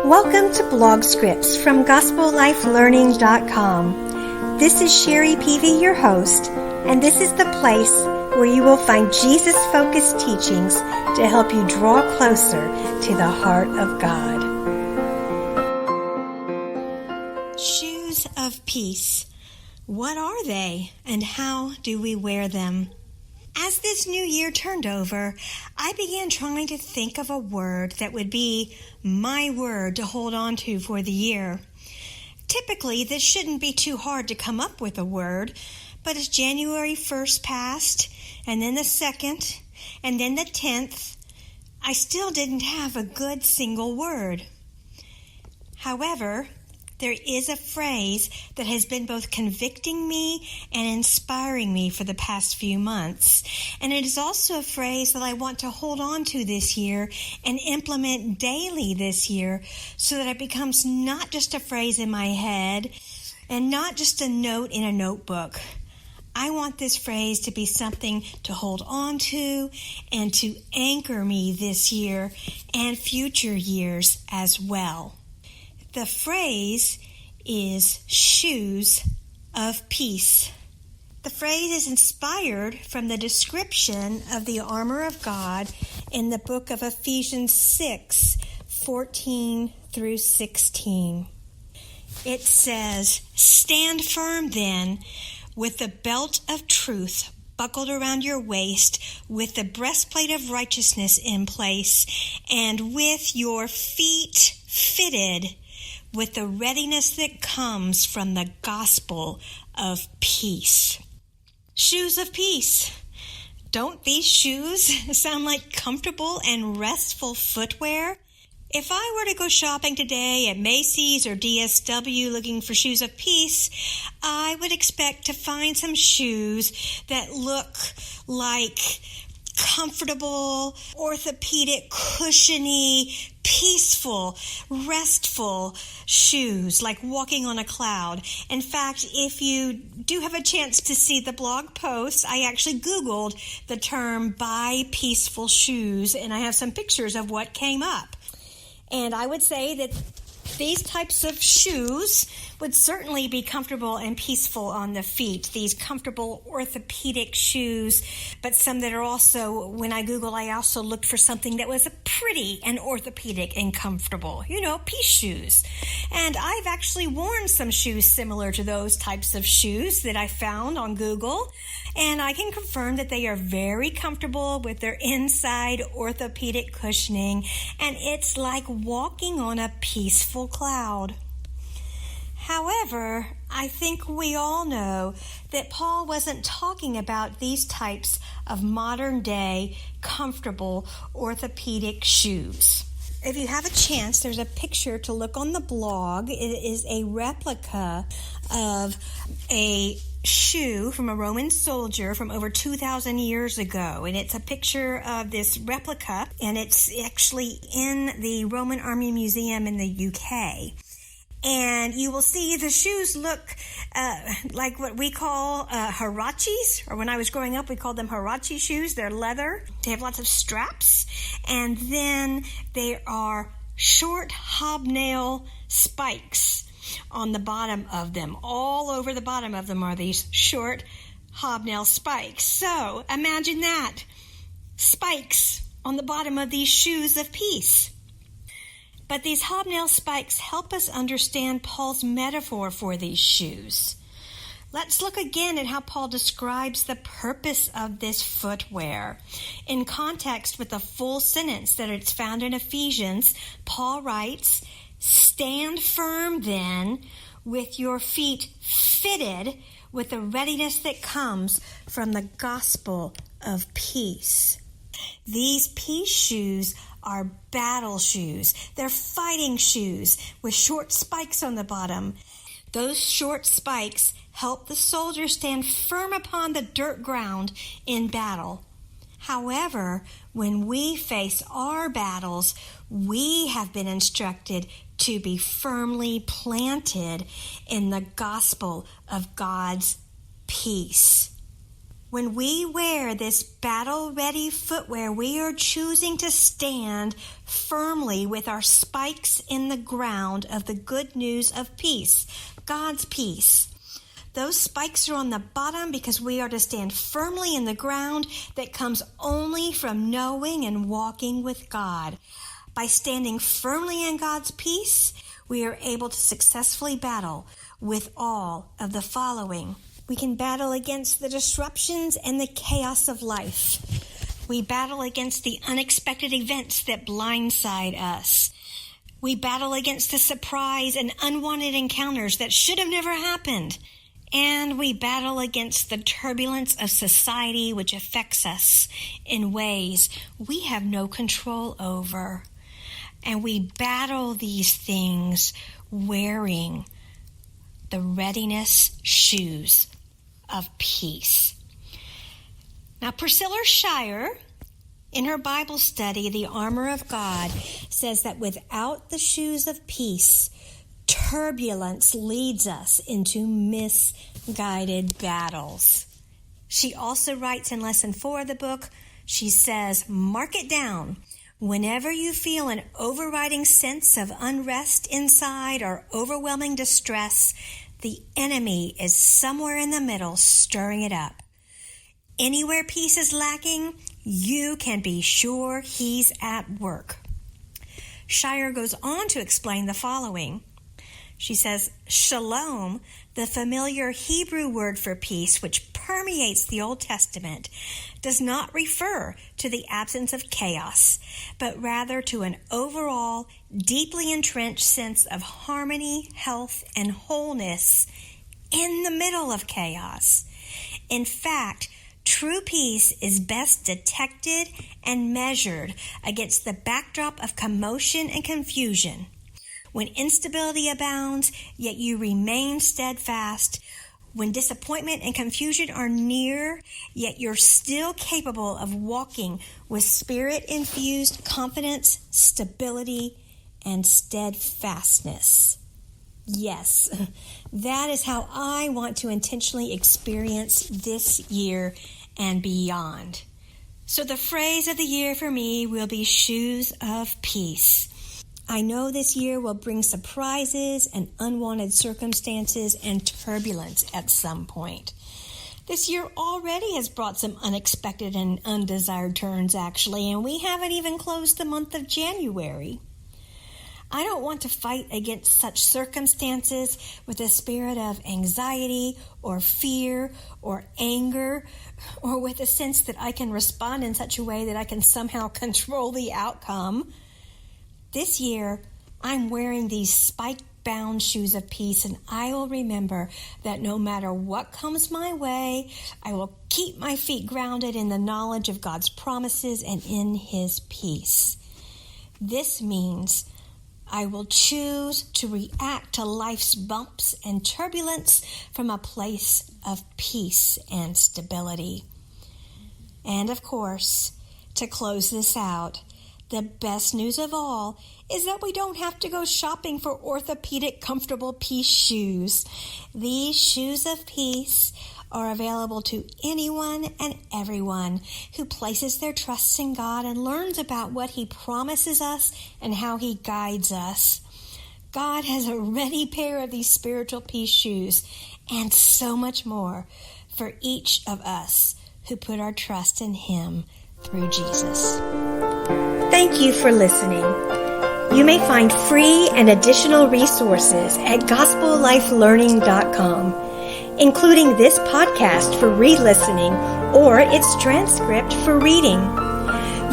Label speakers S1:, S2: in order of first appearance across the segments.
S1: Welcome to Blog Scripts from GospelLifeLearning.com. This is Sherry Peavy, your host, and this is the place where you will find Jesus-focused teachings to help you draw closer to the heart of God. Shoes of peace. What are they, and how do we wear them? As this new year turned over, I began trying to think of a word that would be my word to hold on to for the year. Typically, this shouldn't be too hard to come up with a word, but as January 1st passed, and then the 2nd, and then the 10th, I still didn't have a good single word. However, there is a phrase that has been both convicting me and inspiring me for the past few months. And it is also a phrase that I want to hold on to this year and implement daily this year so that it becomes not just a phrase in my head and not just a note in a notebook. I want this phrase to be something to hold on to and to anchor me this year and future years as well. The phrase is shoes of peace. The phrase is inspired from the description of the armor of God in the book of Ephesians 6:14 through 16. It says, "Stand firm then, with the belt of truth buckled around your waist, with the breastplate of righteousness in place, and with your feet fitted with the readiness that comes from the gospel of peace." Shoes of peace. Don't these shoes sound like comfortable and restful footwear? If I were to go shopping today at Macy's or DSW looking for shoes of peace, I would expect to find some shoes that look like comfortable, orthopedic, cushiony, peaceful, restful shoes, like walking on a cloud. In fact, if you do have a chance to see the blog post, I actually Googled the term "buy peaceful shoes," and I have some pictures of what came up. And I would say that these types of shoes would certainly be comfortable and peaceful on the feet. These comfortable orthopedic shoes, but some that are also, when I Googled, I also looked for something that was pretty and orthopedic and comfortable. Peace shoes. And I've actually worn some shoes similar to those types of shoes that I found on Google. And I can confirm that they are very comfortable with their inside orthopedic cushioning. And it's like walking on a peaceful cloud. However, I think we all know that Paul wasn't talking about these types of modern-day, comfortable, orthopedic shoes. If you have a chance, there's a picture to look on the blog. It is a replica of a shoe from a Roman soldier from over 2,000 years ago. And it's a picture of this replica, and it's actually in the Roman Army Museum in the UK. And you will see the shoes look like what we call huaraches, or when I was growing up, we called them huarache shoes. They're leather. They have lots of straps. And then there are short hobnail spikes on the bottom of them. All over the bottom of them are these short hobnail spikes. So imagine that. Spikes on the bottom of these shoes of peace. But these hobnail spikes help us understand Paul's metaphor for these shoes. Let's look again at how Paul describes the purpose of this footwear. In context with the full sentence that it's found in Ephesians, Paul writes, "Stand firm then, with your feet fitted with the readiness that comes from the gospel of peace." These peace shoes are battle shoes. They're fighting shoes with short spikes on the bottom. Those short spikes help the soldier stand firm upon the dirt ground in battle. However, when we face our battles, we have been instructed to be firmly planted in the gospel of God's peace. When we wear this battle-ready footwear, we are choosing to stand firmly with our spikes in the ground of the good news of peace, God's peace. Those spikes are on the bottom because we are to stand firmly in the ground that comes only from knowing and walking with God. By standing firmly in God's peace, we are able to successfully battle with all of the following. We can battle against the disruptions and the chaos of life. We battle against the unexpected events that blindside us. We battle against the surprise and unwanted encounters that should have never happened. And we battle against the turbulence of society which affects us in ways we have no control over. And we battle these things wearing the readiness shoes of peace. Now, Priscilla Shirer, in her Bible study, The Armor of God, says that without the shoes of peace, turbulence leads us into misguided battles. She also writes in Lesson 4 of the book, she says, mark it down. Whenever you feel an overriding sense of unrest inside or overwhelming distress, the enemy is somewhere in the middle stirring it up. Anywhere peace is lacking, you can be sure he's at work. Shirer goes on to explain the following. She says, shalom, the familiar Hebrew word for peace, which permeates the Old Testament, does not refer to the absence of chaos, but rather to an overall, deeply entrenched sense of harmony, health, and wholeness in the middle of chaos. In fact, true peace is best detected and measured against the backdrop of commotion and confusion. When instability abounds, yet you remain steadfast. When disappointment and confusion are near, yet you're still capable of walking with spirit-infused confidence, stability, and steadfastness. Yes, that is how I want to intentionally experience this year and beyond. So the phrase of the year for me will be shoes of peace. I know this year will bring surprises and unwanted circumstances and turbulence at some point. This year already has brought some unexpected and undesired turns, actually, and we haven't even closed the month of January. I don't want to fight against such circumstances with a spirit of anxiety or fear or anger, or with a sense that I can respond in such a way that I can somehow control the outcome. This year, I'm wearing these spike-bound shoes of peace, and I will remember that no matter what comes my way, I will keep my feet grounded in the knowledge of God's promises and in His peace. This means I will choose to react to life's bumps and turbulence from a place of peace and stability. And of course, to close this out, the best news of all is that we don't have to go shopping for orthopedic, comfortable peace shoes. These shoes of peace are available to anyone and everyone who places their trust in God and learns about what He promises us and how He guides us. God has a ready pair of these spiritual peace shoes and so much more for each of us who put our trust in Him through Jesus. Thank you for listening. You may find free and additional resources at gospelLifeLearning.com, including this podcast for re-listening or its transcript for reading.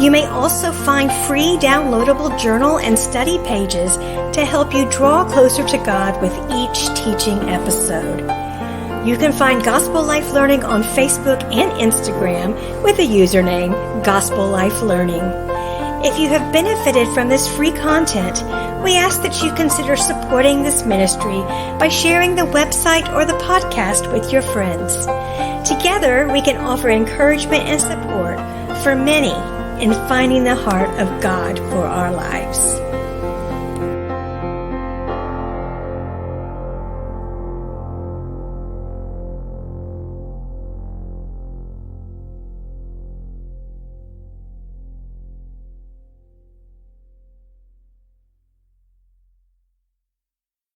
S1: You may also find free downloadable journal and study pages to help you draw closer to God with each teaching episode. You can find Gospel Life Learning on Facebook and Instagram with the username Gospel Life Learning. If you have benefited from this free content, we ask that you consider supporting this ministry by sharing the website or the podcast with your friends. Together, we can offer encouragement and support for many in finding the heart of God for our life.